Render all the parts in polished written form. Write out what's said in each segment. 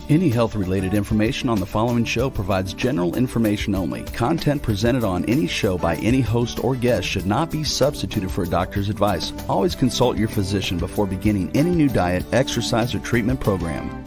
Any health-related information on the following show provides general information only. Content presented on any show by any host or guest should not be substituted for a doctor's advice. Always consult your physician before beginning any new diet, exercise, or treatment program.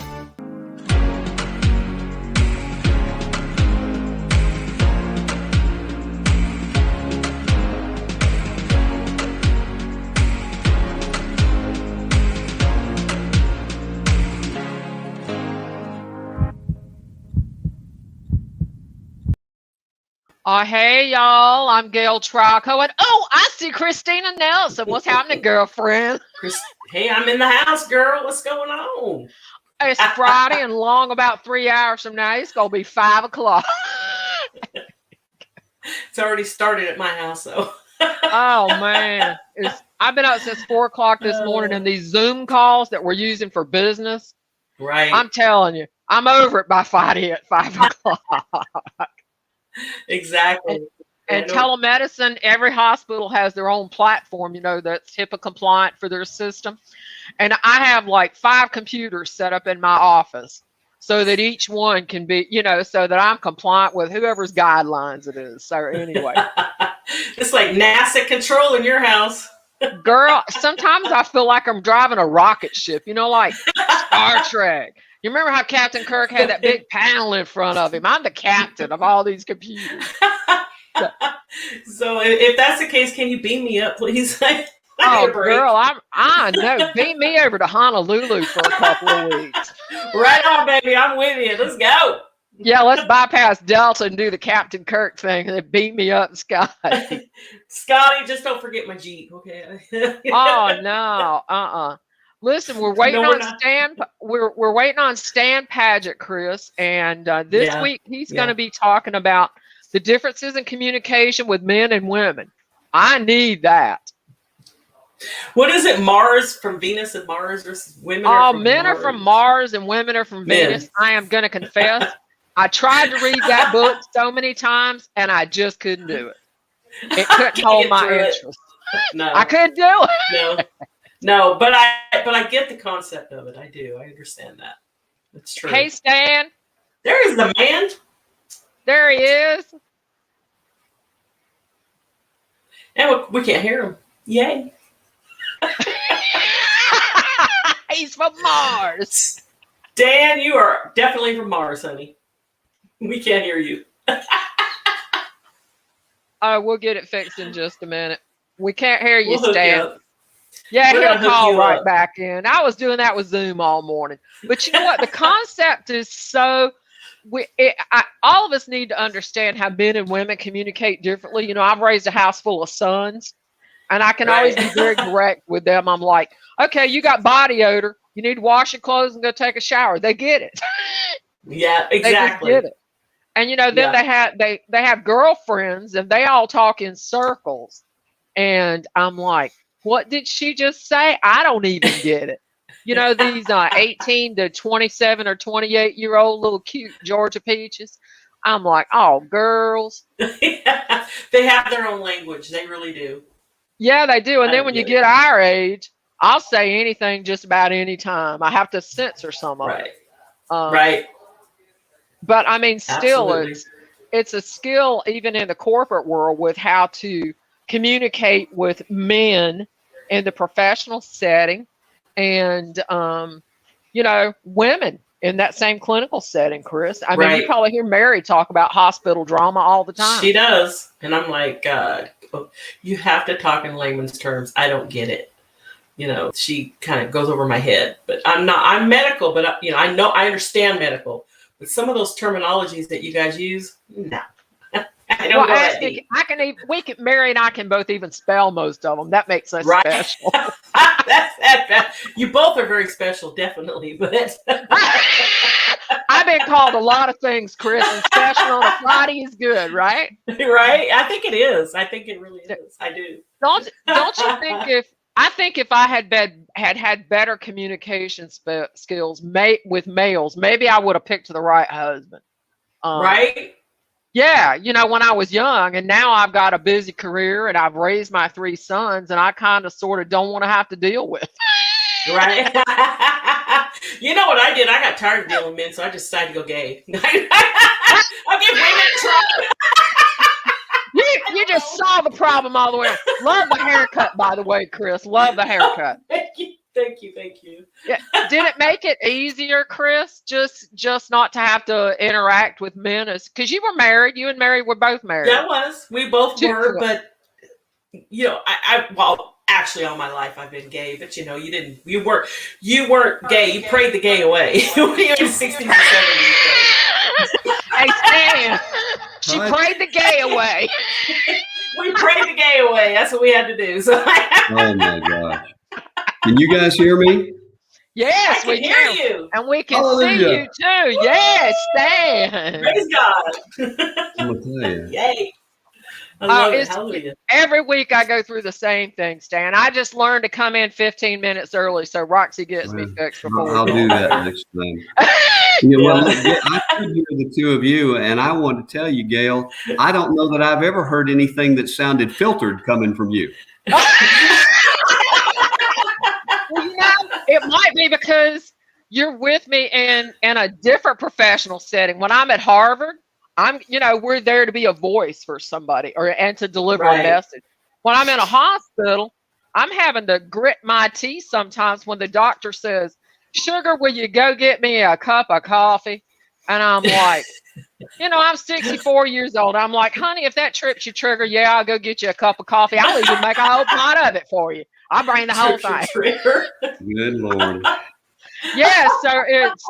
Hey, y'all, I'm Gail Trico, and I see Christina Nelson. What's happening, girlfriend? Hey, I'm in the house, girl. What's going on? It's Friday, and long about 3 hours from now, it's going to be 5 o'clock. It's already started at my house, though. Oh, man. I've been up since 4 o'clock this morning, and these Zoom calls that we're using for business. Right. I'm telling you, I'm over it by Friday at 5 o'clock. Exactly. And telemedicine, every hospital has their own platform, that's HIPAA compliant for their system. And I have like 5 computers set up in my office so that each one can be, so that I'm compliant with whoever's guidelines it is. So anyway. It's like NASA control in your house. Girl, sometimes I feel like I'm driving a rocket ship, like Star Trek. You remember how Captain Kirk had that big panel in front of him? I'm the captain of all these computers. So if that's the case, can you beam me up, please? Oh, girl, I know. Beam me over to Honolulu for a couple of weeks. Right on, baby. I'm with you. Let's go. Yeah, let's bypass Delta and do the Captain Kirk thing and then beat me up, Scotty. Scotty, just don't forget my Jeep, okay? Oh, no. Listen, we're waiting on Stan. We're waiting on Stan Padgett, Chris, and this week he's going to be talking about the differences in communication with men and women. I need that. What is it? Mars from Venus and Mars versus women? Men are from Mars and women are from Venus. I am going to confess, I tried to read that book so many times and I just couldn't do it. It couldn't hold my interest. No, I couldn't do it. No, but I get the concept of it. I do. I understand that. It's true. Hey, Stan. There is the man. There he is. And we can't hear him. Yay. He's from Mars. Dan, you are definitely from Mars, honey. We can't hear you. We'll get it fixed in just a minute. We can't hear you, We'll Stan. Yeah, he'll call right back in. I was doing that with Zoom all morning. But you know what? The concept is so... all of us need to understand how men and women communicate differently. I've raised a house full of sons, and I can always be very direct with them. I'm like, okay, you got body odor. You need to wash your clothes and go take a shower. They get it. Yeah, exactly. They just get it. And then they have girlfriends, and they all talk in circles. And I'm like, what did she just say? I don't even get it. These 18 to 27 or 28-year-old little cute Georgia peaches. I'm like, oh, girls. They have their own language. They really do. Yeah, they do. And then when you get our age, I'll say anything just about any time. I have to censor some of it. Right. But I mean, still, Absolutely. it's a skill even in the corporate world with how to communicate with men in the professional setting and, women in that same clinical setting, Chris. I mean, you probably hear Mary talk about hospital drama all the time. She does. And I'm like, God, you have to talk in layman's terms. I don't get it. She kind of goes over my head, but I'm medical, but I understand medical, but some of those terminologies that you guys use, no. I don't know that deep. Mary and I can both even spell most of them. That makes us special. That's you both are very special, definitely. But I've been called a lot of things, Chris, and special on a Friday is good, right? Right. I think it is. I think it really is. I do. Don't you think if I had better communication skills with males, maybe I would have picked the right husband. Right. Yeah, when I was young, and now I've got a busy career and I've raised my 3 sons, and I kind of sort of don't want to have to deal with. Right. You know what I did? I got tired of dealing with men, so I just decided to go gay. I'll give women a try. You just saw the problem all the way. Love the haircut, by the way, Chris. Love the haircut. Thank you. Yeah. Did it make it easier, Chris? Just not to have to interact with men, because you were married. You and Mary were both married. Yeah, was. We both were, but well, actually, all my life I've been gay. But you weren't gay. You prayed the gay away. You were in the 60s and 70s. Hey, Stan, she prayed the gay away. We prayed the gay away. That's what we had to do. So. Oh my gosh! Can you guys hear me? Yes, we can hear you, and we can see you too. Yes, Stan. Praise God. I'm gonna tell you. Yay! I love it. Hallelujah. Every week I go through the same thing, Stan. I just learned to come in 15 minutes early so Roxy gets me fixed before. I'll do that next time. Well, I could hear the two of you, and I want to tell you, Gail, I don't know that I've ever heard anything that sounded filtered coming from you. Well, it might be because you're with me in a different professional setting. When I'm at Harvard, we're there to be a voice for somebody and to deliver a message. When I'm in a hospital, I'm having to grit my teeth sometimes when the doctor says, "Sugar, will you go get me a cup of coffee?" And I'm like, I'm 64 years old. I'm like, honey, if that trips your trigger, yeah, I'll go get you a cup of coffee. I'll even make a whole pot of it for you. I'll bring the whole thing. Good Lord. Yeah, so it's,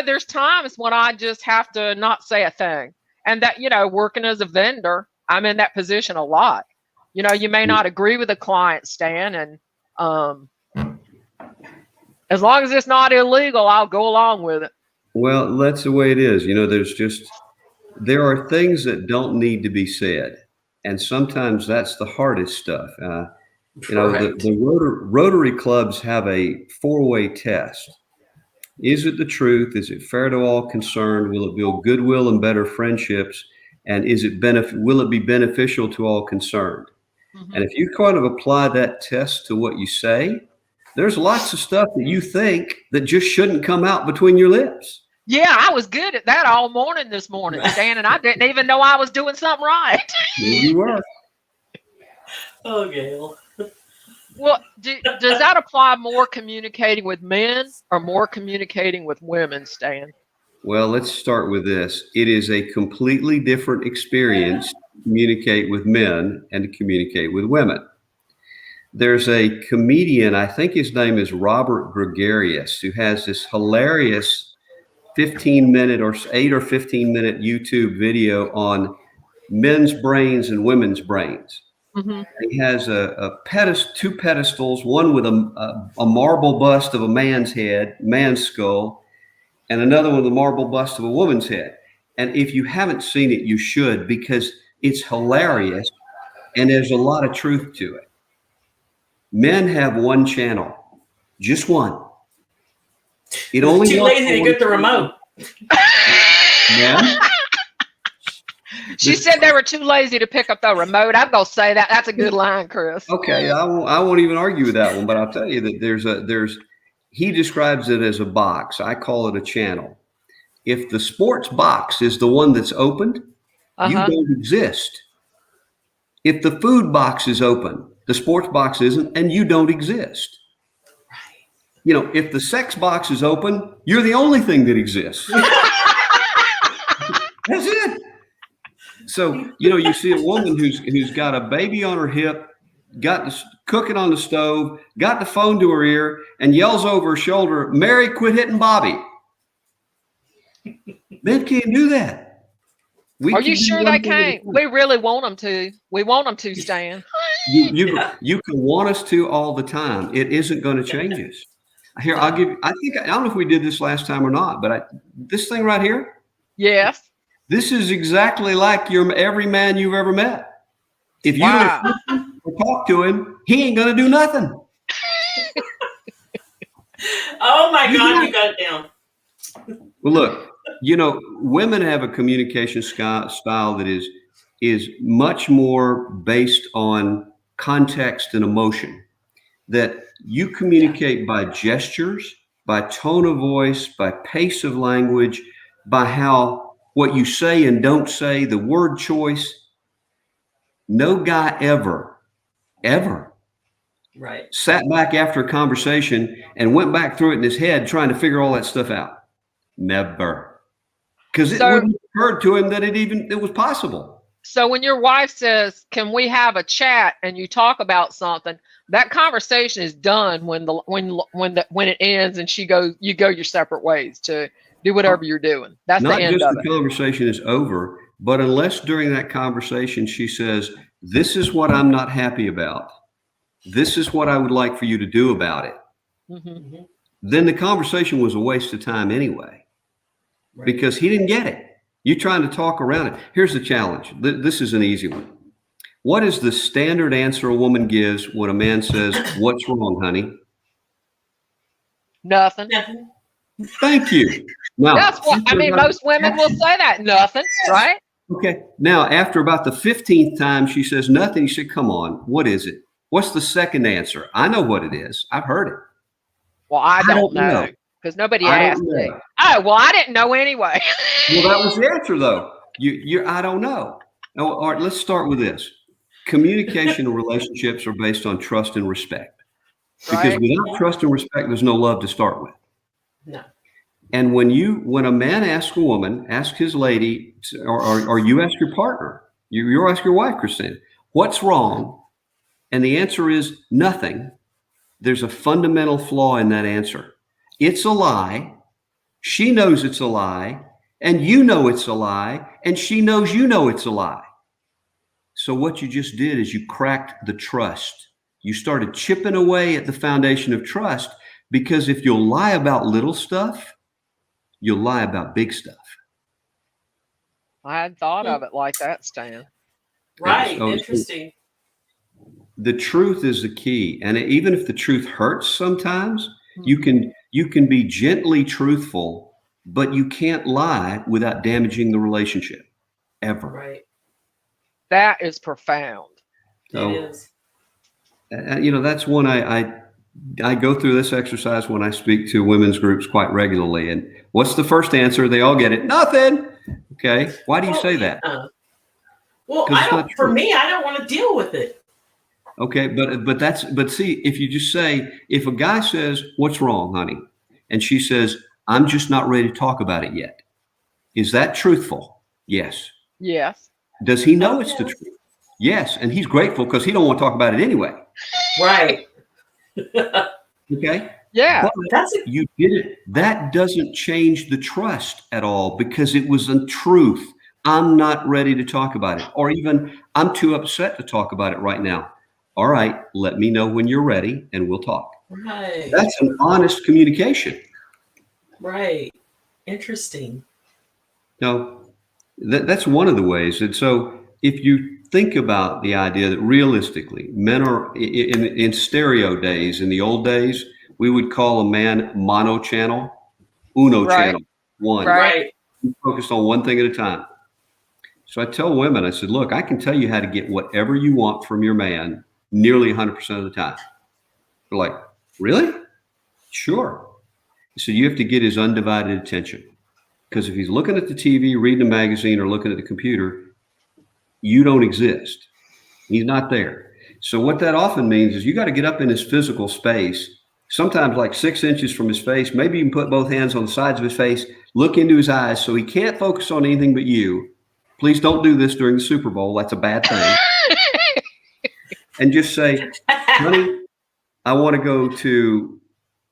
there's times when I just have to not say a thing. And that, working as a vendor, I'm in that position a lot. You may not agree with a client, Stan, and as long as it's not illegal, I'll go along with it. Well, that's the way it is. There are things that don't need to be said. And sometimes that's the hardest stuff. The Rotary clubs have a 4-way test. Is it the truth? Is it fair to all concerned? Will it build goodwill and better friendships? And will it be beneficial to all concerned? Mm-hmm. And if you kind of apply that test to what you say, there's lots of stuff that you think that just shouldn't come out between your lips. Yeah, I was good at that all morning this morning, Stan, and I didn't even know I was doing something right. You were. Oh, Gail. Well, does that apply more communicating with men or more communicating with women, Stan? Well, let's start with this. It is a completely different experience to communicate with men and to communicate with women. There's a comedian, I think his name is Robert Gregarious, who has this hilarious 15-minute or 8 or 15-minute YouTube video on men's brains and women's brains. Mm-hmm. He has two pedestals, one with a marble bust of a man's skull, and another one with a marble bust of a woman's head. And if you haven't seen it, you should, because it's hilarious and there's a lot of truth to it. Men have one channel, just one. It only too lazy to get the remote. Yeah. She said they were too lazy to pick up the remote. I'm gonna say that. That's a good line, Chris. Okay, I won't even argue with that one, but I'll tell you that he describes it as a box. I call it a channel. If the sports box is the one that's opened, you don't exist. If the food box is open, the sports box isn't, and you don't exist. If the sex box is open, you're the only thing that exists. That's it. So, you see a woman who's got a baby on her hip, got the cooking on the stove, got the phone to her ear, and yells over her shoulder, "Mary, quit hitting Bobby." Men can't do that. Are you sure they can't? We really want them to. We want them to, Stan. You can want us to all the time. It isn't going to change us. Here, I don't know if we did this last time or not, but this thing right here. Yes. This is exactly like every man you've ever met. If you don't talk to him, he ain't going to do nothing. Oh my God, you got it down. Well, look, women have a communication style that is much more based on context and emotion. That you communicate by gestures, by tone of voice, by pace of language, by how what you say and don't say, the word choice. No guy ever sat back after a conversation and went back through it in his head trying to figure all that stuff out. Never. Because it wouldn't have occurred to him that it was possible. So when your wife says, "Can we have a chat?" and you talk about something, that conversation is done when it ends and you go your separate ways to do whatever you're doing. That's the end of it. Not just the conversation is over, but unless during that conversation she says, "This is what I'm not happy about. This is what I would like for you to do about it." Mm-hmm. Then the conversation was a waste of time anyway, because he didn't get it. You're trying to talk around it. Here's the challenge. This is an easy one. What is the standard answer a woman gives when a man says, "What's wrong, honey?" Nothing. Thank you. Now, that's what I mean. Most women will say that. Nothing, right? Okay. Now, after about the 15th time she says nothing, you say, "Come on, what is it?" What's the second answer? I know what it is. I've heard it. Well, I don't know because nobody asked me. Oh, well, I didn't know anyway. Well, that was the answer, though. I don't know. All right, let's start with this. Communication and relationships are based on trust and respect. Because without trust and respect, there's no love to start with. No. And when a man asks a woman, ask his lady, or you ask your partner, you ask your wife, Christine, "What's wrong?" And the answer is nothing. There's a fundamental flaw in that answer. It's a lie. She knows it's a lie, and you know it's a lie, and she knows you know it's a lie. So what you just did is you cracked the trust. You started chipping away at the foundation of trust, because if you'll lie about little stuff, you'll lie about big stuff. I hadn't thought of it like that, Stan. Right. So interesting. The truth is the key. And even if the truth hurts sometimes, you can be gently truthful, but you can't lie without damaging the relationship ever. Right. That is profound. So, it is. That's one I go through this exercise when I speak to women's groups quite regularly. And what's the first answer? They all get it. Nothing. Okay. Why do you say that? Well, for me, I don't want to deal with it. Okay, but see, if you just say, if a guy says, "What's wrong, honey?" and she says, "I'm just not ready to talk about it yet," is that truthful? Yes. Yes. Does he know it's the truth? Yes, and he's grateful because he don't want to talk about it anyway. Right. Okay. Yeah. But you did it. That doesn't change the trust at all, because it was a truth. I'm not ready to talk about it, or even I'm too upset to talk about it right now. All right, let me know when you're ready and we'll talk. Right. That's an honest communication. Right. Interesting. No, that's one of the ways. And so if you think about the idea that realistically, men are in stereo days, in the old days, we would call a man mono-channel, channel, one. Right. Focused on one thing at a time. So I tell women, I said, "Look, I can tell you how to get whatever you want from your man nearly 100% of the time." They're like, "Really?" "Sure." So you have to get his undivided attention, because if he's looking at the TV, reading a magazine, or looking at the computer, you don't exist. He's not there. So what that often means is you got to get up in his physical space, sometimes like 6 inches from his face, maybe even put both hands on the sides of his face, look into his eyes so he can't focus on anything but you. Please don't do this during the Super Bowl. That's a bad thing. And just say, "Honey, I want to go to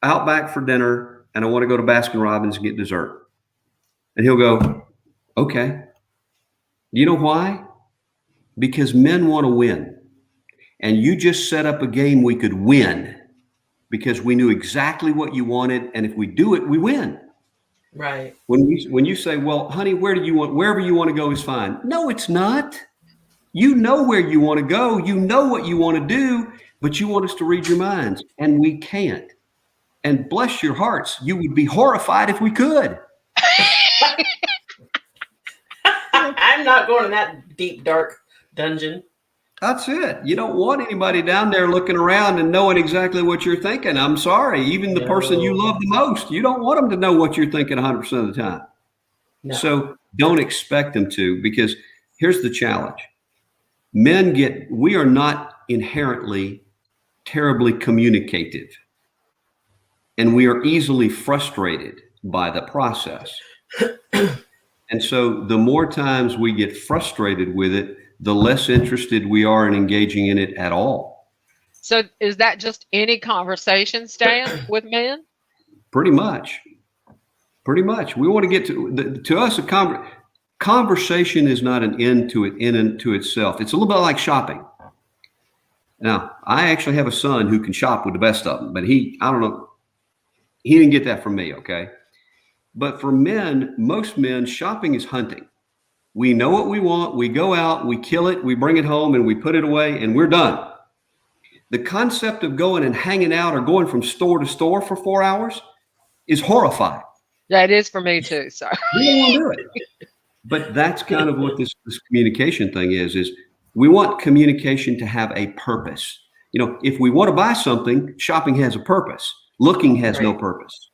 Outback for dinner, and I want to go to Baskin Robbins and get dessert." And he'll go, "Okay." You know why? Because men want to win. And you just set up a game we could win, because we knew exactly what you wanted. And if we do it, we win. Right. When you say, "Well, honey, wherever you want to go is fine." No, it's not. You know where you want to go. You know what you want to do, but you want us to read your minds, and we can't. And bless your hearts, you would be horrified if we could. I'm not going to that deep, dark dungeon. That's it. You don't want anybody down there looking around and knowing exactly what you're thinking. I'm sorry. Even the person you love the most, you don't want them to know what you're thinking 100% of the time. No. So don't expect them to, because here's the challenge. We are not inherently terribly communicative, and we are easily frustrated by the process. And so the more times we get frustrated with it, the less interested we are in engaging in it at all. So is that just any conversation, Stan, with men? Pretty much. We want to get to us, conversation is not an end to it in and to itself. It's a little bit like shopping. Now, I actually have a son who can shop with the best of them, but I don't know, he didn't get that from me, okay? But for men, most men, shopping is hunting. We know what we want, we go out, we kill it, we bring it home, and we put it away, and we're done. The concept of going and hanging out or going from store to store for 4 hours is horrifying. Yeah, it is for me too. So we don't want to do it. But that's kind of what this communication thing is we want communication to have a purpose. You know, if we want to buy something, shopping has a purpose. Looking has no purpose.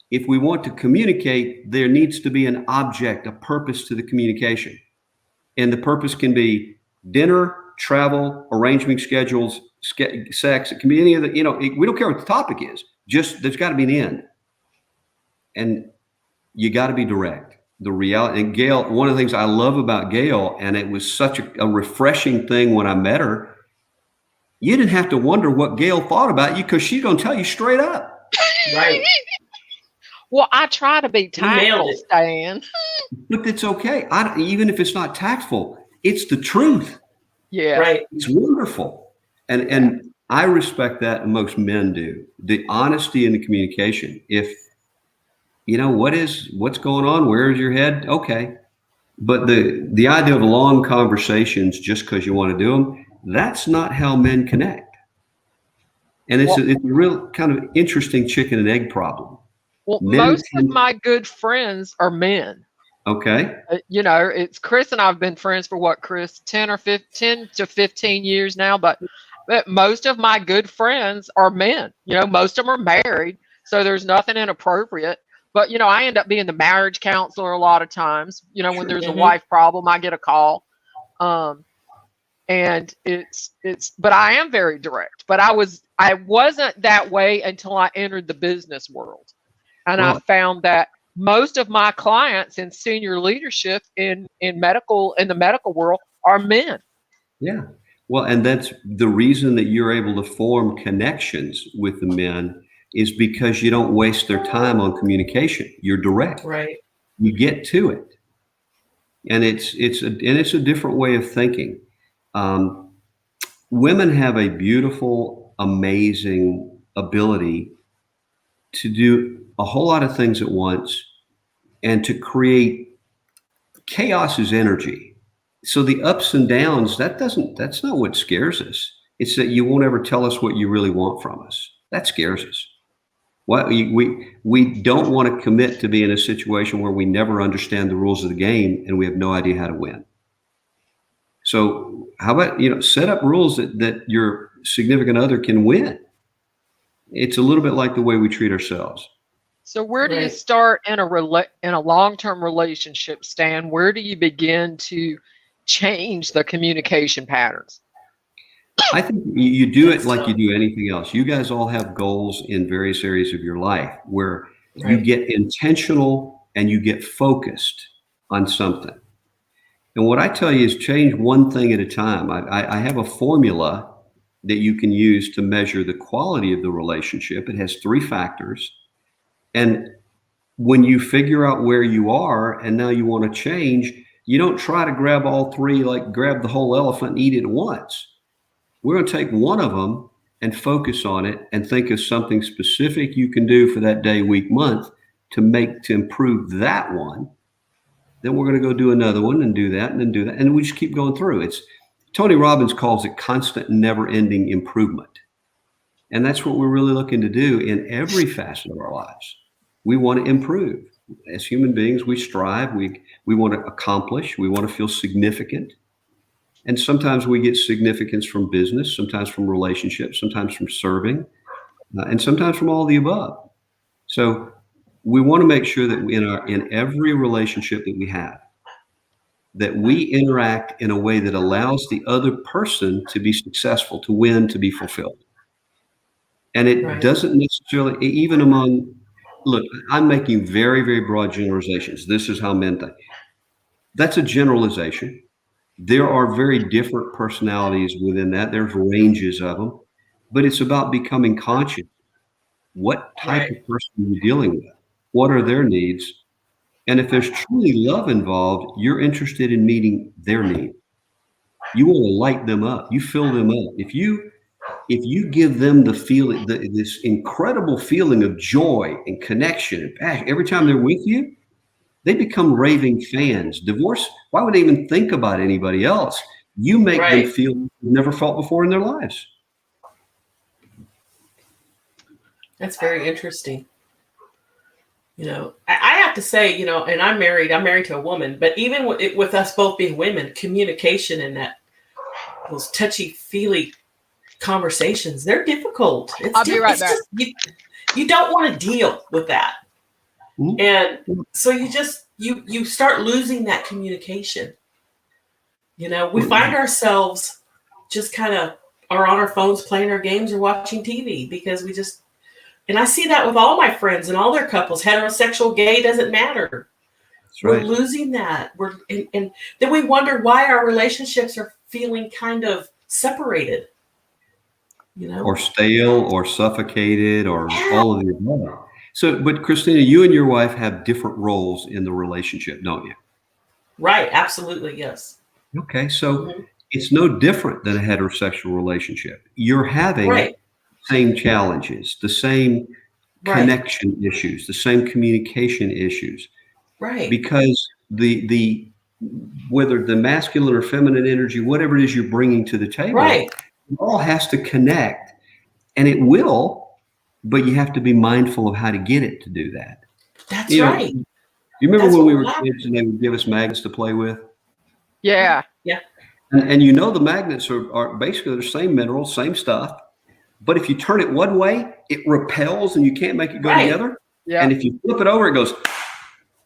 If we want to communicate, there needs to be an object, a purpose to the communication. And the purpose can be dinner, travel, arranging schedules, sex. It can be any of the, we don't care what the topic is. Just there's got to be an end. And you got to be direct. The reality, and Gail, one of the things I love about Gail, and it was such a refreshing thing when I met her, you didn't have to wonder what Gail thought about you, because she's going to tell you straight up. Right. Well, I try to be tactful, Stan. But it's okay. Even if it's not tactful, it's the truth. Yeah. Right. It's wonderful. And I respect that, and most men do. The honesty in the communication. If, what's going on? Where's your head? Okay. But the idea of long conversations just because you want to do them, that's not how men connect. And it's a real kind of interesting chicken and egg problem. Well, most of my good friends are men. Okay. It's Chris and I've been friends for Chris, 10 to 15 years now, but most of my good friends are men. Most of them are married, so there's nothing inappropriate. But, I end up being the marriage counselor a lot of times. When there's a wife problem, I get a call. And but I am very direct. But I wasn't that way until I entered the business world. And I found that most of my clients in senior leadership in the medical world are men. Yeah. Well, and that's the reason that you're able to form connections with the men, is because you don't waste their time on communication. You're direct. Right. You get to it. And it's a different way of thinking. Women have a beautiful, amazing ability to do a whole lot of things at once, and to create chaos is energy. So the ups and downs, that's not what scares us. It's that you won't ever tell us what you really want from us. That scares us. We don't want to commit to be in a situation where we never understand the rules of the game and we have no idea how to win. So how about, set up rules that your significant other can win. It's a little bit like the way we treat ourselves. So where do you start in a long-term relationship, Stan? Where do you begin to change the communication patterns? I think you do it like you do anything else. You guys all have goals in various areas of your life where you get intentional and you get focused on something. And what I tell you is change one thing at a time. I have a formula that you can use to measure the quality of the relationship. It has 3 factors. And when you figure out where you are and now you want to change, you don't try to grab all 3, like grab the whole elephant and eat it at once. We're going to take one of them and focus on it and think of something specific you can do for that day, week, month to improve that one. Then we're going to go do another one and do that and then do that. And we just keep going through. Tony Robbins calls it constant, never-ending improvement. And that's what we're really looking to do in every facet of our lives. We want to improve. As human beings, we strive. We want to accomplish. We want to feel significant. And sometimes we get significance from business, sometimes from relationships, sometimes from serving, and sometimes from all the above. So we want to make sure that in every relationship that we have, that we interact in a way that allows the other person to be successful, to win, to be fulfilled. And it doesn't necessarily, even among, look, I'm making very, very broad generalizations. This is how men think. That's a generalization. There are very different personalities within that. There's ranges of them, but it's about becoming conscious. What type of person are you dealing with? What are their needs? And if there's truly love involved, you're interested in meeting their need. You want to light them up. You fill them up. If you give them the feeling, this incredible feeling of joy and connection and passion every time they're with you, they become raving fans. Divorce, why would they even think about anybody else? You make them feel they've never felt before in their lives. That's very interesting. I have to say, and I'm married to a woman, but even with us both being women, communication and those touchy-feely conversations, they're difficult. I'll be right back. You don't want to deal with that. Mm-hmm. And so you start losing that communication. We find ourselves just kind of are on our phones playing our games or watching TV because and I see that with all my friends and all their couples, heterosexual, gay, doesn't matter. That's right. We're losing that. And then we wonder why our relationships are feeling kind of separated. Or stale or suffocated or all of the above. So, but Christina, you and your wife have different roles in the relationship, don't you? Right. Absolutely. Yes. Okay. So it's no different than a heterosexual relationship. You're having the same challenges, the same connection issues, the same communication issues. Right. Because the whether the masculine or feminine energy, whatever it is you're bringing to the table, it all has to connect. And it will, but you have to be mindful of how to get it to do that. That's right. You remember when we were kids and they would give us magnets to play with? Yeah. Yeah. And the magnets are basically the same minerals, same stuff. But if you turn it one way, it repels and you can't make it go together. Yeah. And if you flip it over, it goes,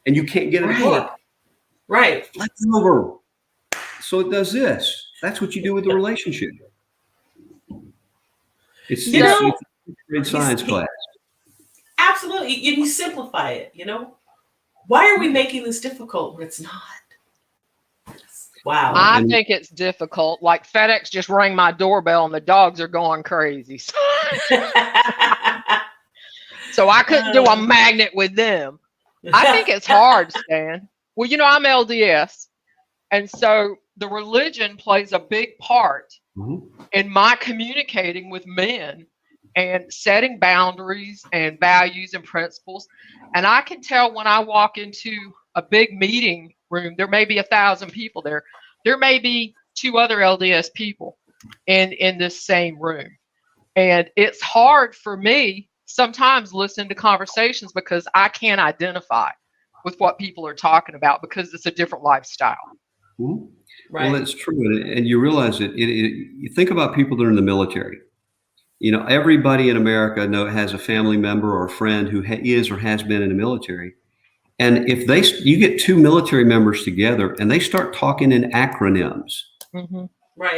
and you can't get it apart. Right. Flip it over. So it does this. That's what you do with the relationship. It's a science class. Absolutely. You simplify it, Why are we making this difficult when it's not? Wow. I think it's difficult. Like FedEx just rang my doorbell and the dogs are going crazy. So I couldn't do a magnet with them. I think it's hard, Stan. Well, I'm LDS. And so the religion plays a big part in my communicating with men and setting boundaries and values and principles. And I can tell when I walk into a big meeting room, there may be 1,000 people there. There may be 2 other LDS people in this same room. And it's hard for me sometimes listening to conversations because I can't identify with what people are talking about because it's a different lifestyle. Mm-hmm. Right. Well, that's true. And you realize that you think about people that are in the military. Everybody in America has a family member or a friend who is or has been in the military. And if you get 2 military members together and they start talking in acronyms,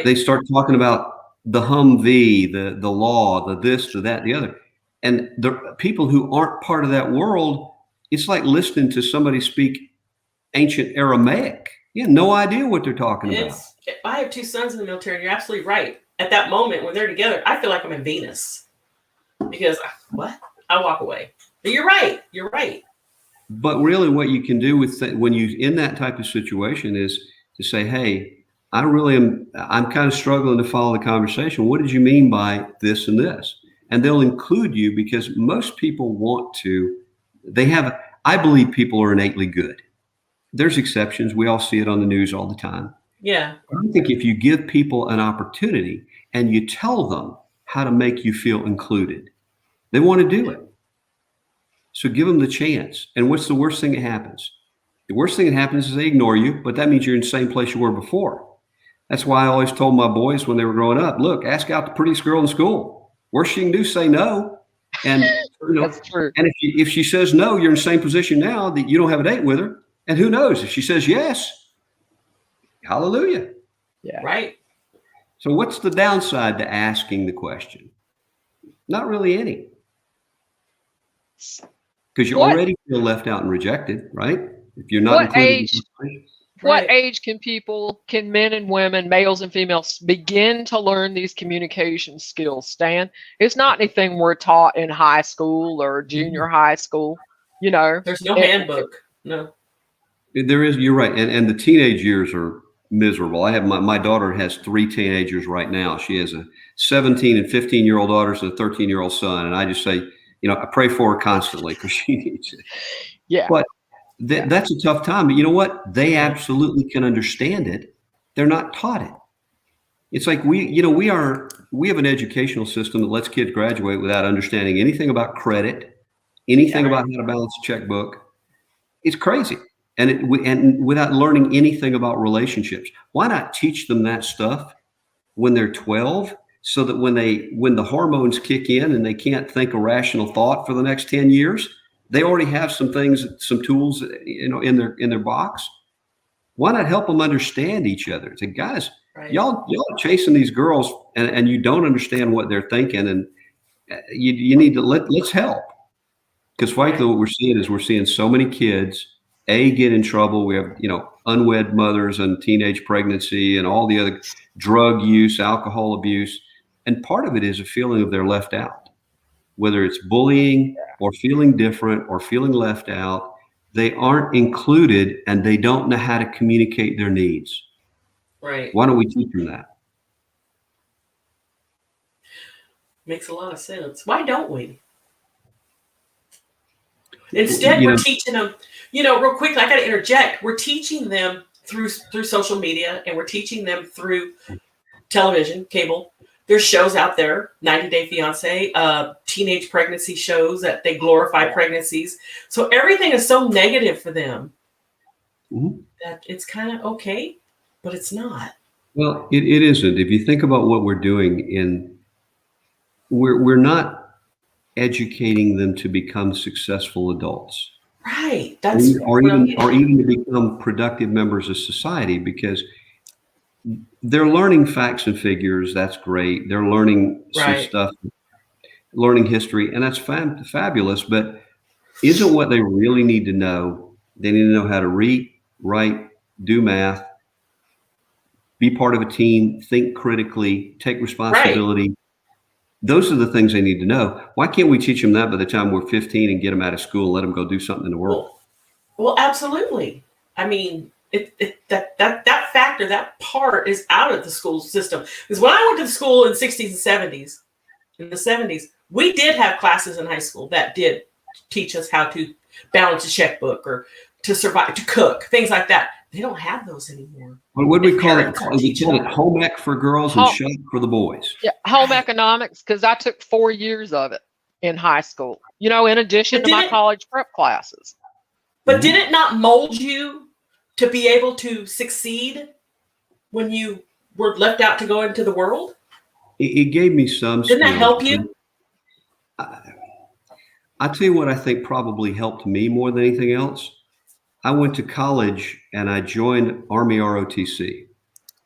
they start talking about the Humvee, the law, the this, the that, the other. And the people who aren't part of that world, it's like listening to somebody speak ancient Aramaic. You have no idea what they're talking about. I have 2 sons in the military, and you're absolutely right. At that moment when they're together, I feel like I'm in Venus. Because I walk away. But you're right. You're right. But really what you can do when you in that type of situation is to say, hey, I'm kind of struggling to follow the conversation. What did you mean by this and this? And they'll include you because most people I believe people are innately good. There's exceptions. We all see it on the news all the time. Yeah. I think if you give people an opportunity and you tell them how to make you feel included, they want to do it. So give them the chance. And what's the worst thing that happens? The worst thing that happens is they ignore you, but that means you're in the same place you were before. That's why I always told my boys when they were growing up, look, ask out the prettiest girl in school. Worst she can do is say no. And That's true. And if she says no, you're in the same position now that you don't have a date with her. And who knows, if she says yes, hallelujah. Yeah. Right. So what's the downside to asking the question? Not really any. Because you already feel left out and rejected, right? If you're not included. What age can men and women, males and females, begin to learn these communication skills, Stan? It's not anything we're taught in high school or junior high school. There's no handbook. No. There is, you're right. And the teenage years are miserable. I have my daughter has 3 teenagers right now. She has a 17 and 15-year-old daughters and a 13-year-old son. And I just say, I pray for her constantly because she needs it. Yeah. But that's a tough time. But you know what? They absolutely can understand it. They're not taught it. It's like we have an educational system that lets kids graduate without understanding anything about credit, anything about how to balance a checkbook. It's crazy. And without learning anything about relationships. Why not teach them that stuff when they're 12 so that when the hormones kick in and they can't think a rational thought for the next 10 years, they already have some tools, in their box. Why not help them understand each other? It's like, guys, y'all are chasing these girls and you don't understand what they're thinking, and you need to let's help. Because frankly, what we're seeing so many kids get in trouble. We have, unwed mothers and teenage pregnancy and all the other drug use, alcohol abuse. And part of it is a feeling of they're left out, whether it's bullying or feeling different or feeling left out. They aren't included and they don't know how to communicate their needs. Right. Why don't we teach them that? Makes a lot of sense. Why don't we? Instead, we're teaching them, real quick, I got to interject. We're teaching them through social media, and we're teaching them through television, cable. There's shows out there, 90 Day Fiance, teenage pregnancy shows that they glorify pregnancies. So everything is so negative for them that it's kind of okay, but it's not. Well, it isn't. If you think about what we're doing we're not educating them to become successful adults. Right. Or even to become productive members of society, because they're learning facts and figures. That's great. They're learning some stuff, learning history, and that's fabulous. But isn't what they really need to know? They need to know how to read, write, do math, be part of a team, think critically, take responsibility. Right. Those are the things they need to know. Why can't we teach them that by the time we're 15 and get them out of school and let them go do something in the world? Well, absolutely. I mean, that factor, that part is out of the school system. Because when I went to the school in the 60s and 70s, in the 70s, we did have classes in high school that did teach us how to balance a checkbook or to survive, to cook, things like that. They don't have those anymore. Well, what do we call it? We call it home ec for girls and shop for the boys. Yeah, home economics, because I took 4 years of it in high school, in addition to my college prep classes. But did it not mold you to be able to succeed when you were left out to go into the world? It gave me some skills. Didn't that help you? I'll tell you what I think probably helped me more than anything else. I went to college and I joined Army ROTC.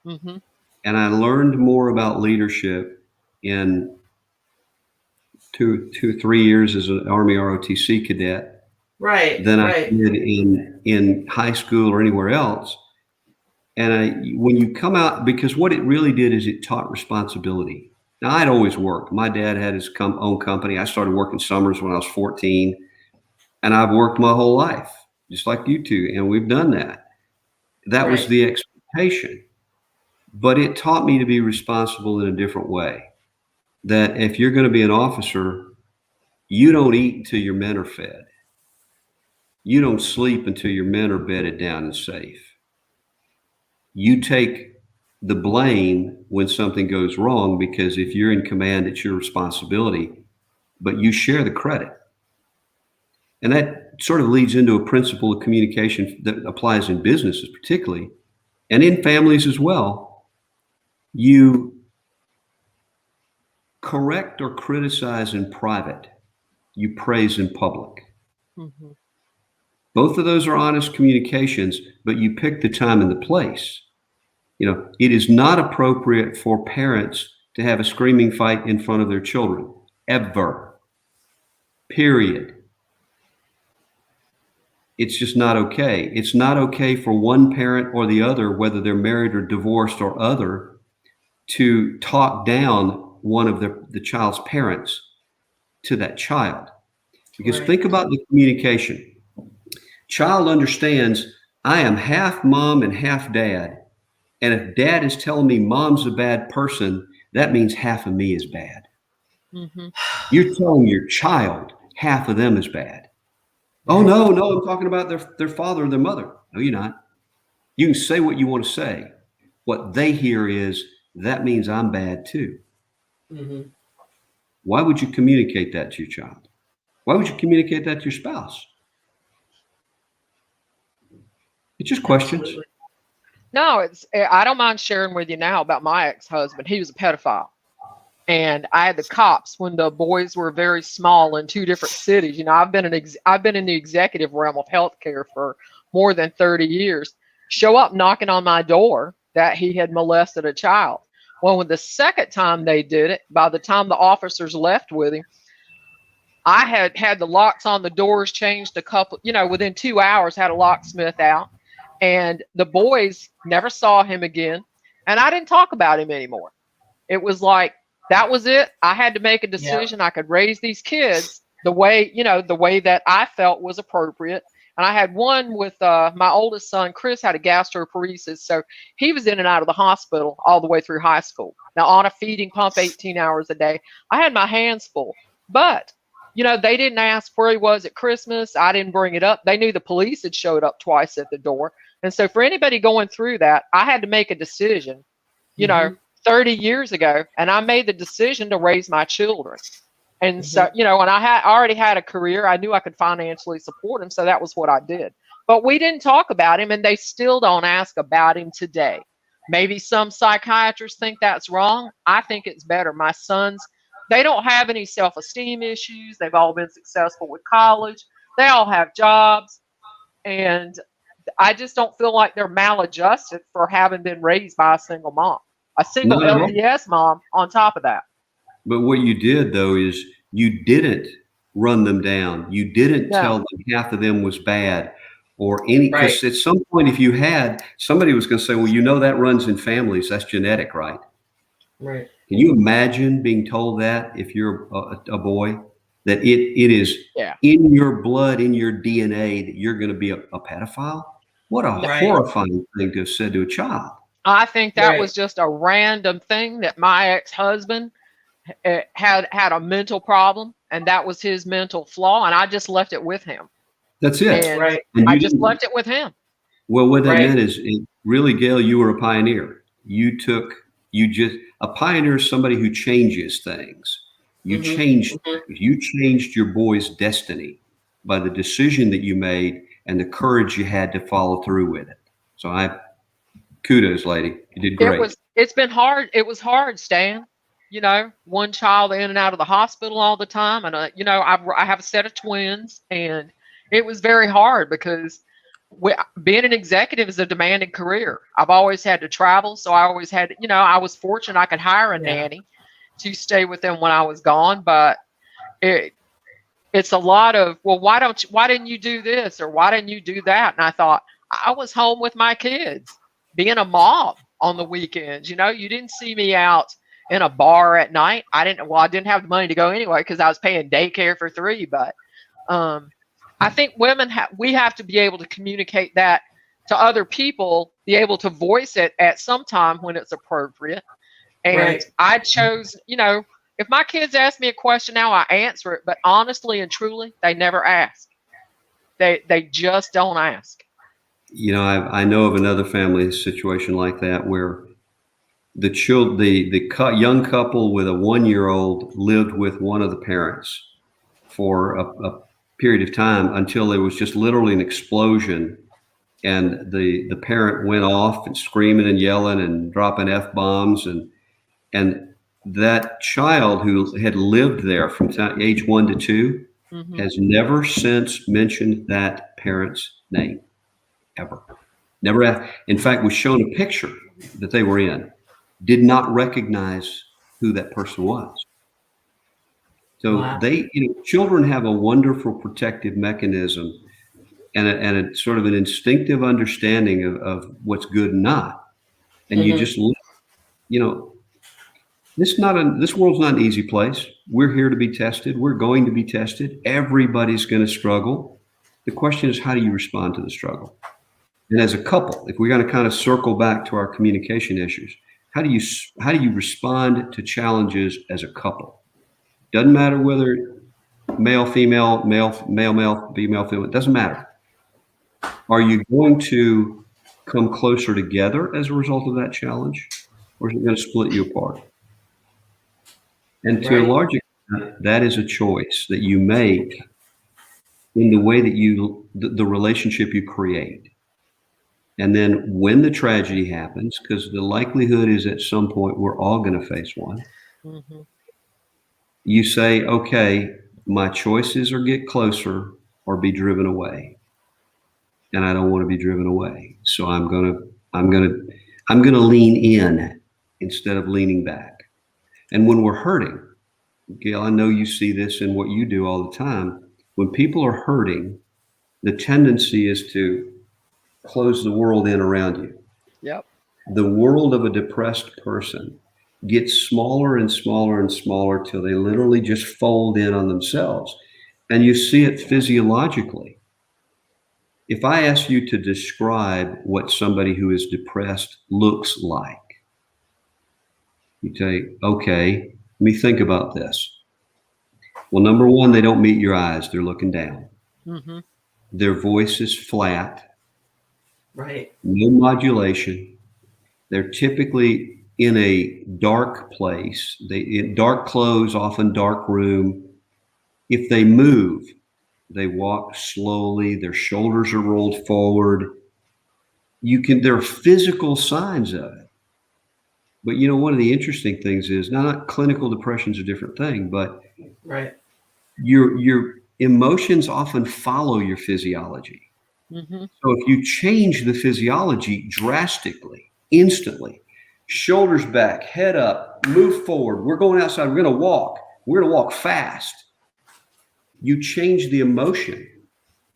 And I learned more about leadership in 3 years as an Army ROTC cadet than I did in high school or anywhere else. And when you come out, because what it really did is it taught responsibility. Now, I'd always worked. My dad had his own company. I started working summers when I was 14, and I've worked my whole life, just like you two, and we've done that. That was the expectation. But it taught me to be responsible in a different way. That if you're going to be an officer, you don't eat until your men are fed. You don't sleep until your men are bedded down and safe. You take the blame when something goes wrong, because if you're in command, it's your responsibility, but you share the credit. And that sort of leads into a principle of communication that applies in businesses particularly, and in families as well. You correct or criticize in private, you praise in public. Mm-hmm. Both of those are honest communications, but you pick the time and the place. It is not appropriate for parents to have a screaming fight in front of their children, ever. Period. It's just not okay. It's not okay for one parent or the other, whether they're married or divorced or other, to talk down one of the child's parents to that child. Because think about the communication. Child understands I am half mom and half dad. And if dad is telling me mom's a bad person, that means half of me is bad. Mm-hmm. You're telling your child half of them is bad. Oh, no, I'm talking about their father or their mother. No, you're not. You can say what you want to say. What they hear is, that means I'm bad too. Mm-hmm. Why would you communicate that to your child? Why would you communicate that to your spouse? It's just questions. Absolutely. No, I don't mind sharing with you now about my ex-husband. He was a pedophile. And I had the cops when the boys were very small in 2 different cities. I've been in the executive realm of healthcare for more than 30 years. Show up knocking on my door that he had molested a child. Well, when the second time they did it, by the time the officers left with him, I had the locks on the doors changed a couple, within 2 hours, had a locksmith out. And the boys never saw him again. And I didn't talk about him anymore. It was like, that was it. I had to make a decision. I could raise these kids the way that I felt was appropriate. And I had one with my oldest son, Chris, had a gastroparesis. So he was in and out of the hospital all the way through high school. Now, on a feeding pump 18 hours a day, I had my hands full. But, they didn't ask where he was at Christmas. I didn't bring it up. They knew the police had showed up twice at the door. And so for anybody going through that, I had to make a decision, 30 years ago, and I made the decision to raise my children. And so, and I already had a career. I knew I could financially support him. So that was what I did. But we didn't talk about him, and they still don't ask about him today. Maybe some psychiatrists think that's wrong. I think it's better. My sons, they don't have any self-esteem issues. They've all been successful with college. They all have jobs. And I just don't feel like they're maladjusted for having been raised by a single mom. A single LDS mom on top of that. But what you did, though, is you didn't run them down. You didn't tell them half of them was bad or any, because at some point, if you had, somebody was going to say, well, that runs in families. That's genetic, right? Right. Can you imagine being told that if you're a boy, that it is in your blood, in your DNA, that you're going to be a pedophile? What a horrifying thing to have said to a child. I think that was just a random thing that my ex-husband had a mental problem, and that was his mental flaw, and I just left it with him. That's it. And I just left it with him. Well, what that meant is, really, Gail, you were a pioneer. A pioneer is somebody who changes things. You changed your boy's destiny by the decision that you made and the courage you had to follow through with it. So kudos, lady. You did great. It's been hard. It was hard, Stan. One child in and out of the hospital all the time. And, I have a set of twins, and it was very hard because being an executive is a demanding career. I've always had to travel. So I always had, I was fortunate I could hire a nanny to stay with them when I was gone. But it's a lot of, well, why didn't you do this? Or why didn't you do that? And I thought, I was home with my kids, being a mom on the weekends. You didn't see me out in a bar at night. I didn't have the money to go anyway because I was paying daycare for 3. But I think women we have to be able to communicate that to other people, be able to voice it at some time when it's appropriate. And I chose, if my kids ask me a question now, I answer it. But honestly and truly, they never ask. They just don't ask. I know of another family situation like that where the young couple with a 1-year-old lived with one of the parents for a period of time until there was just literally an explosion and the parent went off and screaming and yelling and dropping F-bombs, and that child who had lived there from age 1 to 2 has never since mentioned that parent's name, ever. Never. In fact, was shown a picture that they were in, did not recognize who that person was. So Wow. Children have a wonderful protective mechanism and a sort of an instinctive understanding of what's good and not. And you just, this world's not an easy place. We're here to be tested. We're going to be tested. Everybody's going to struggle. The question is, how do you respond to the struggle? And as a couple, if we're going to kind of circle back to our communication issues, how do you respond to challenges as a couple? Doesn't matter whether male, female, male, female, it doesn't matter. Are you going to come closer together as a result of that challenge, or is it going to split you apart? And to a large extent, that is a choice that you make in the way that the relationship you create. And then when the tragedy happens, because the likelihood is at some point we're all going to face one, you say, okay, my choices are get closer or be driven away. And I don't want to be driven away. So I'm gonna lean in instead of leaning back. And when we're hurting, Gail, I know you see this in what you do all the time. When people are hurting, the tendency is to close the world in around you. Yep. The world of a depressed person gets smaller and smaller and smaller till they literally just fold in on themselves. And you see it physiologically. If I ask you to describe what somebody who is depressed looks like, you say, okay, let me think about this. Well, number one, they don't meet your eyes. They're looking down. Their voice is flat. Right. No modulation. They're typically in a dark place. In dark clothes, often dark room. If they move, they walk slowly. Their shoulders are rolled forward. There are physical signs of it. But one of the interesting things is not clinical depression is a different thing, but your emotions often follow your physiology. So if you change the physiology drastically, instantly, shoulders back, head up, move forward. We're going outside. We're going to walk. We're going to walk fast. You change the emotion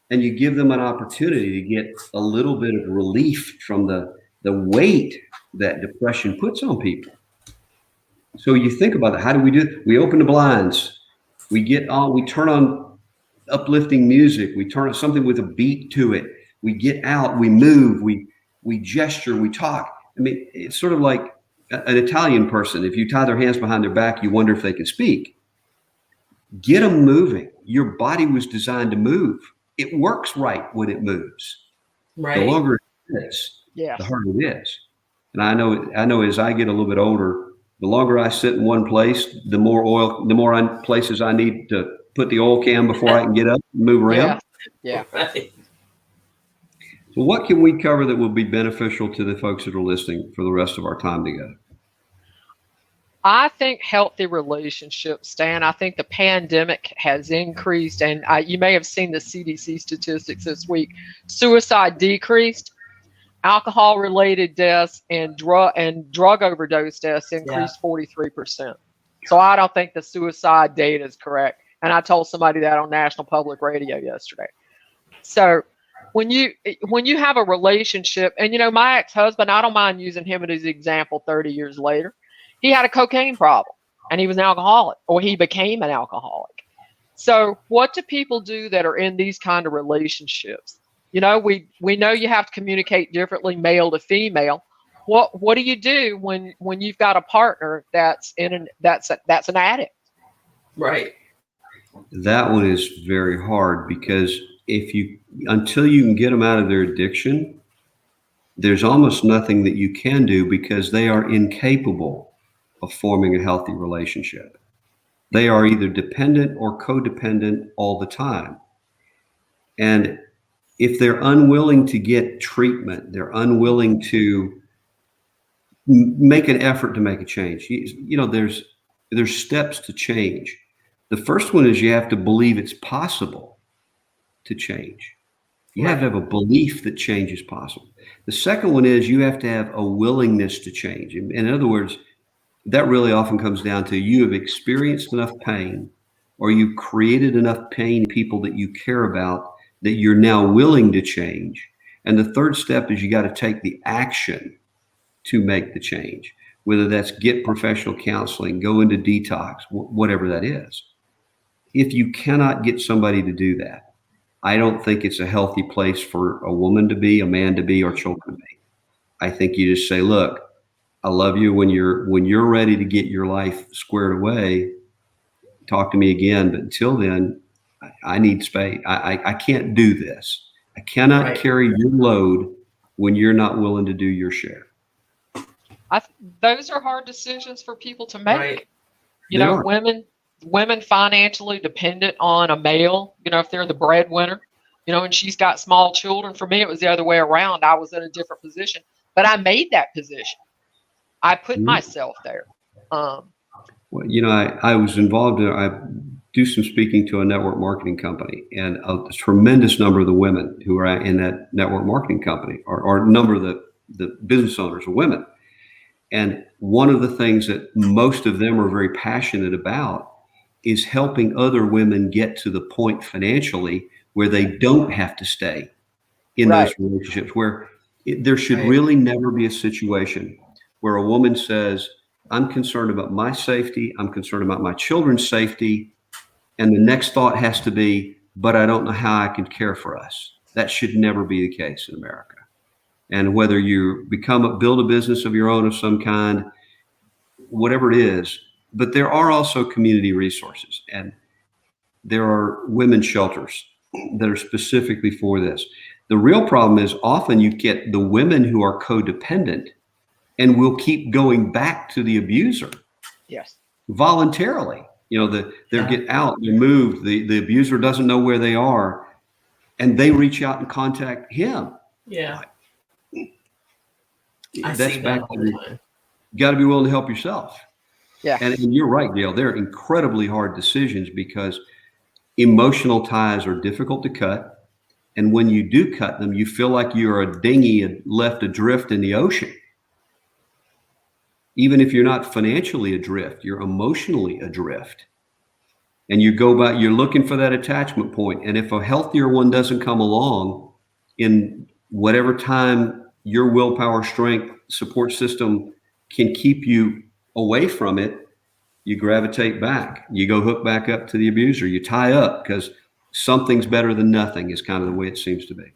and you give them an opportunity to get a little bit of relief from the weight that depression puts on people. So you think about it. How do we do it? We open the blinds. We turn on uplifting music. We turn on something with a beat to it. We get out, we move, we gesture, we talk. I mean, it's sort of like an Italian person. If you tie their hands behind their back, you wonder if they can speak. Get them moving. Your body was designed to move. It works right when it moves. Right. The longer it is, the harder it is. And I know as I get a little bit older, the longer I sit in one place, the more places I need to put the oil can before I can get up and move around. Yeah. Right. So what can we cover that will be beneficial to the folks that are listening for the rest of our time together? I think healthy relationships, Stan. I think the pandemic has increased, and you may have seen the CDC statistics this week. Suicide decreased, alcohol-related deaths and drug overdose deaths increased 43%. So I don't think the suicide data is correct. And I told somebody that on National Public Radio yesterday. So when you have a relationship, and my ex-husband, I don't mind using him as an example 30 years later. He had a cocaine problem and he was an alcoholic, or he became an alcoholic. So what do people do that are in these kind of relationships? We know you have to communicate differently, male to female. What do you do when you've got a partner that's an addict? Right. That one is very hard because until you can get them out of their addiction, there's almost nothing that you can do because they are incapable of forming a healthy relationship. They are either dependent or codependent all the time. And if they're unwilling to get treatment, they're unwilling to make an effort to make a change. There's steps to change. The first one is you have to believe it's possible to change. You have to have a belief that change is possible. The second one is you have to have a willingness to change. In other words, that really often comes down to you have experienced enough pain, or you've created enough pain in people that you care about that you're now willing to change. And the third step is you got to take the action to make the change, whether that's get professional counseling, go into detox, whatever that is. If you cannot get somebody to do that, I don't think it's a healthy place for a woman to be, a man to be, or children to be. I think you just say, look, I love you. When you're ready to get your life squared away, talk to me again. But until then, I need space. I can't do this. I cannot carry your load when you're not willing to do your share. Those are hard decisions for people to make. Women financially dependent on a male, if they're the breadwinner, and she's got small children. For me, it was the other way around. I was in a different position, but I made that position. I put myself there. Well, I was involved I do some speaking to a network marketing company, and a tremendous number of the women who are in that network marketing company, or a number of the business owners are women. And one of the things that most of them are very passionate about is helping other women get to the point financially where they don't have to stay in those relationships, where there should really never be a situation where a woman says, I'm concerned about my safety, I'm concerned about my children's safety, and the next thought has to be, but I don't know how I can care for us. That should never be the case in America. And whether you build a business of your own of some kind, whatever it is, but there are also community resources, and there are women's shelters that are specifically for this. The real problem is often you get the women who are codependent and will keep going back to the abuser. Yes. Voluntarily. They get out, they move, the abuser doesn't know where they are, and they reach out and contact him. Yeah. That's back to you got to be willing to help yourself. Yeah. And you're right, Gail. They're incredibly hard decisions because emotional ties are difficult to cut. And when you do cut them, you feel like you're a dinghy left adrift in the ocean. Even if you're not financially adrift, you're emotionally adrift. And you're looking for that attachment point. And if a healthier one doesn't come along in whatever time your willpower, strength, support system can keep you away from it, you gravitate back. You go hook back up to the abuser. You tie up because something's better than nothing is kind of the way it seems to be.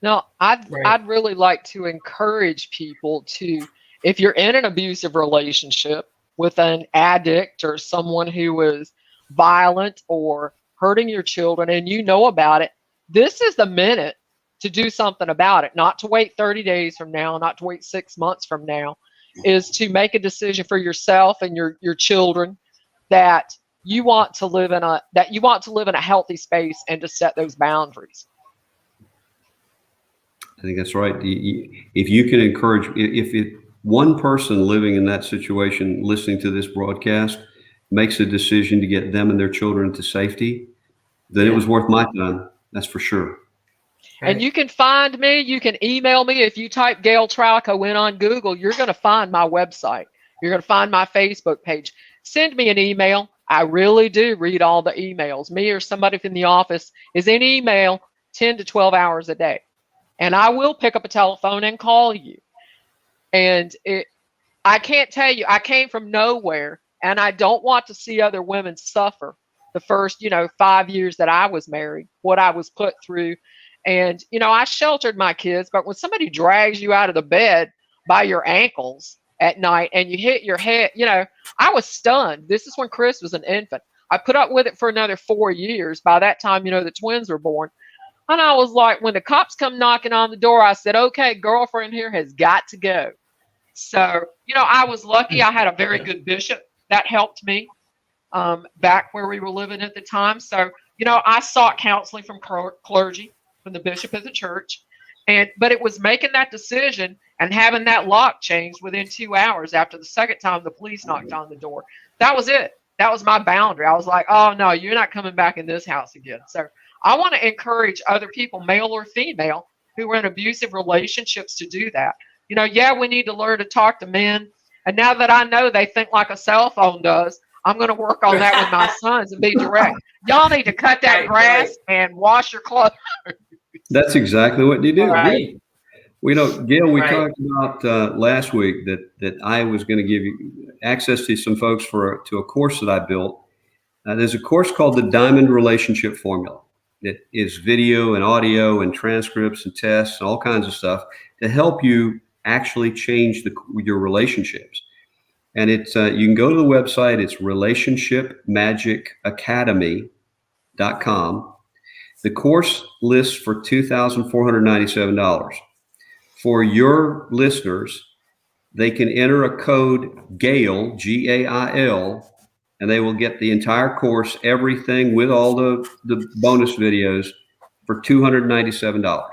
No, I'd really like to encourage people to, if you're in an abusive relationship with an addict or someone who is violent or hurting your children and you know about it, this is the minute to do something about it, not to wait 30 days from now, not to wait 6 months from now, is to make a decision for yourself and your children that you want to live in a healthy space and to set those boundaries. I think that's right. If you can encourage, if one person living in that situation, listening to this broadcast, makes a decision to get them and their children to safety, then it was worth my time. That's for sure. And you can find me, you can email me. If you type Gail Tralco in on Google, you're going to find my website. You're going to find my Facebook page. Send me an email. I really do read all the emails. Me or somebody from the office is in email 10 to 12 hours a day. And I will pick up a telephone and call you. And I can't tell you, I came from nowhere, and I don't want to see other women suffer the first, 5 years that I was married, what I was put through. And, I sheltered my kids, but when somebody drags you out of the bed by your ankles at night and you hit your head, I was stunned. This is when Chris was an infant. I put up with it for another 4 years. By that time, the twins were born. And I was like, when the cops come knocking on the door, I said, okay, girlfriend here has got to go. So, I was lucky. I had a very good bishop that helped me back where we were living at the time. So, I sought counseling from clergy. from the bishop of the church. But it was making that decision and having that lock changed within 2 hours after the second time the police knocked on the door. That was it. That was my boundary. I was like, oh no, you're not coming back in this house again. So I want to encourage other people, male or female, who are in abusive relationships to do that. Yeah, we need to learn to talk to men. And now that I know they think like a cell phone does, I'm going to work on that with my sons and be direct. Y'all need to cut that grass and wash your clothes. That's exactly what you do. Right. Gail, we talked about last week that I was going to give you access to some folks to a course that I built. There's a course called the Diamond Relationship Formula. It is video and audio and transcripts and tests and all kinds of stuff to help you actually change your relationships. And it's you can go to the website. It's relationshipmagicacademy.com. The course lists for $2,497. For your listeners, they can enter a code GAIL, GAIL, and they will get the entire course, everything with all the bonus videos for $297.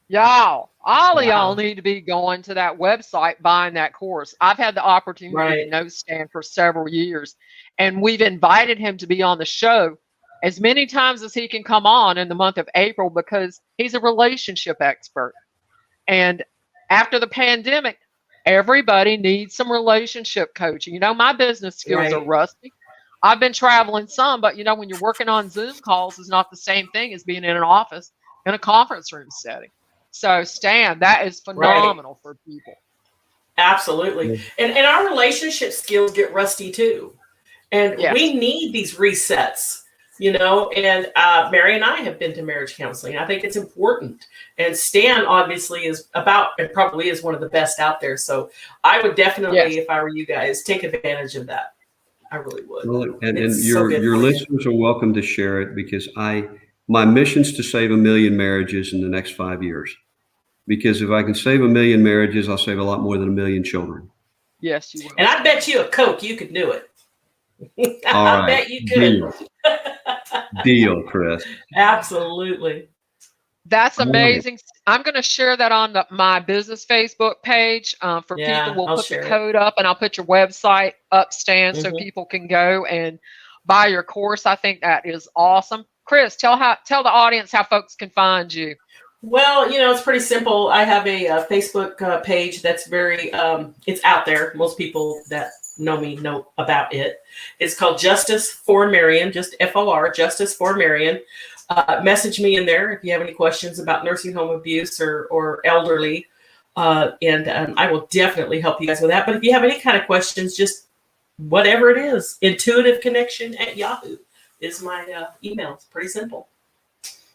Y'all, all of y'all need to be going to that website, buying that course. I've had the opportunity to know Stan for several years, and we've invited him to be on the show as many times as he can come on in the month of April because he's a relationship expert. And after the pandemic, everybody needs some relationship coaching. My business skills are rusty. I've been traveling some, but when you're working on Zoom calls, it's not the same thing as being in an office in a conference room setting. So Stan, that is phenomenal for people. Absolutely. And our relationship skills get rusty too. And we need these resets. And Mary and I have been to marriage counseling. I think it's important. And Stan obviously is probably is one of the best out there. So I would definitely, if I were you guys, take advantage of that. I really would. Well, and your listeners are welcome to share it because my mission is to save 1 million marriages in the next 5 years. Because if I can save 1 million marriages, I'll save a lot more than 1 million children. Yes, you will. And I bet you a Coke, you could do it. All right. I bet you could. Deal, Chris. Absolutely. That's amazing. I'm going to share that on my business Facebook page for people. We'll put the code up, and I'll put your website up, Stan, so people can go and buy your course. I think that is awesome. Chris, tell the audience how folks can find you. Well, it's pretty simple. I have a Facebook page that's very, it's out there. Most people that know me know about it. It's called Justice for Marion, just FOR, Justice for Marion. Message me in there if you have any questions about nursing home abuse or elderly. And I will definitely help you guys with that. But if you have any kind of questions, just whatever it is, intuitiveconnection@yahoo is my email. It's pretty simple.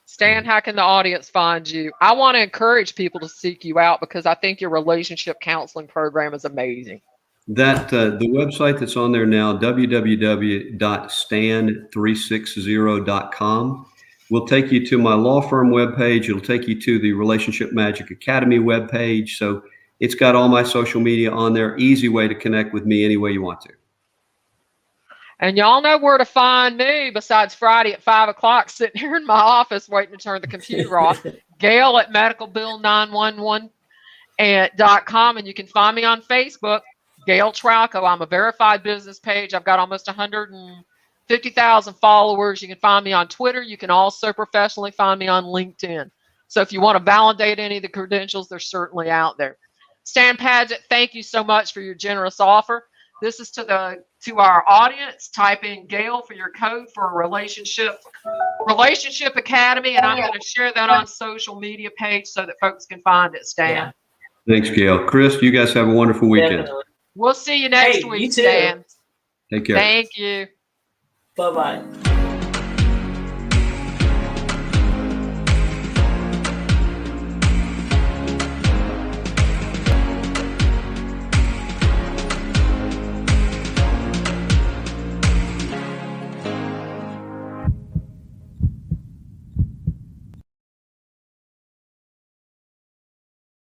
Stan, how can the audience find you? I want to encourage people to seek you out because I think your relationship counseling program is amazing. The website that's on there now, www.stan360.com, will take you to my law firm webpage. It'll take you to the Relationship Magic Academy webpage. So it's got all my social media on there. Easy way to connect with me any way you want to. And y'all know where to find me besides Friday at 5 o'clock, sitting here in my office waiting to turn the computer off. Gail at medicalbill911.com. And you can find me on Facebook, Gail Trauco. I'm a verified business page. I've got almost 150,000 followers. You can find me on Twitter. You can also professionally find me on LinkedIn. So if you want to validate any of the credentials, they're certainly out there. Stan Padgett, thank you so much for your generous offer. This is to our audience. Type in Gail for your code for a Relationship Academy, and I'm going to share that on social media page so that folks can find it, Stan. Yeah. Thanks, Gail. Chris, you guys have a wonderful weekend. Definitely. We'll see you next week, you too. Stan. Take care. Thank you. Bye-bye.